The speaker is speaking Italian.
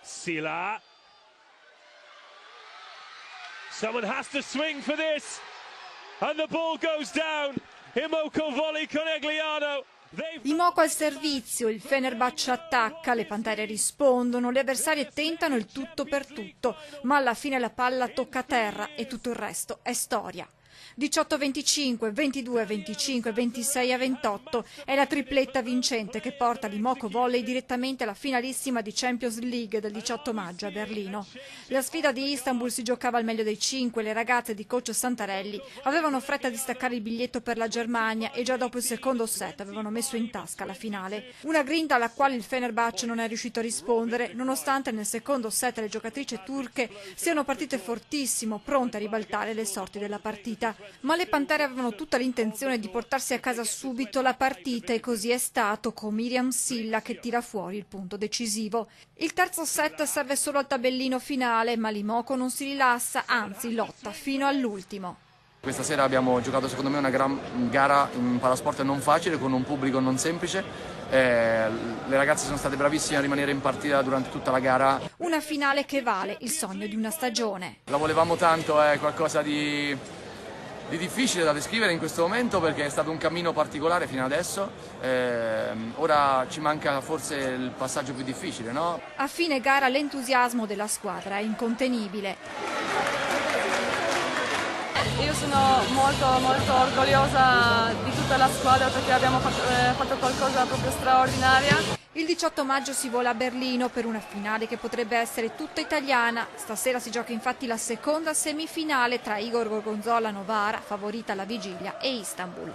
Sila. Someone has to swing for this. And the ball goes down. Imoco volley Conegliano. Imoco al servizio, il Fenerbahce attacca, le Pantere rispondono, le avversarie tentano il tutto per tutto, ma alla fine la palla tocca a terra e tutto il resto è storia. 18-25, 22-25, 26-28 è la tripletta vincente che porta l'Imoco Volley direttamente alla finalissima di Champions League del 18 maggio a Berlino. La sfida di Istanbul si giocava al meglio dei 5, le ragazze di coach Santarelli avevano fretta di staccare il biglietto per la Germania e già dopo il secondo set avevano messo in tasca la finale. Una grinta alla quale il Fenerbahce non è riuscito a rispondere, nonostante nel secondo set le giocatrici turche siano partite fortissimo, pronte a ribaltare le sorti della partita. Ma le Pantere avevano tutta l'intenzione di portarsi a casa subito la partita e così è stato, con Miriam Silla che tira fuori il punto decisivo. Il terzo set serve solo al tabellino finale, ma l'Imoco non si rilassa, anzi lotta fino all'ultimo. Questa sera abbiamo giocato secondo me una gran gara in palasport non facile, con un pubblico non semplice. Le ragazze sono state bravissime a rimanere in partita durante tutta la gara. Una finale che vale il sogno di una stagione. La volevamo tanto, è qualcosa di difficile da descrivere in questo momento perché è stato un cammino particolare fino adesso. Ora ci manca forse il passaggio più difficile, no? A fine gara l'entusiasmo della squadra è incontenibile. Io sono molto orgogliosa di tutta la squadra perché abbiamo fatto qualcosa proprio straordinaria. Il 18 maggio si vola a Berlino per una finale che potrebbe essere tutta italiana. Stasera si gioca infatti la seconda semifinale tra Igor Gorgonzola Novara, favorita alla vigilia, e Istanbul.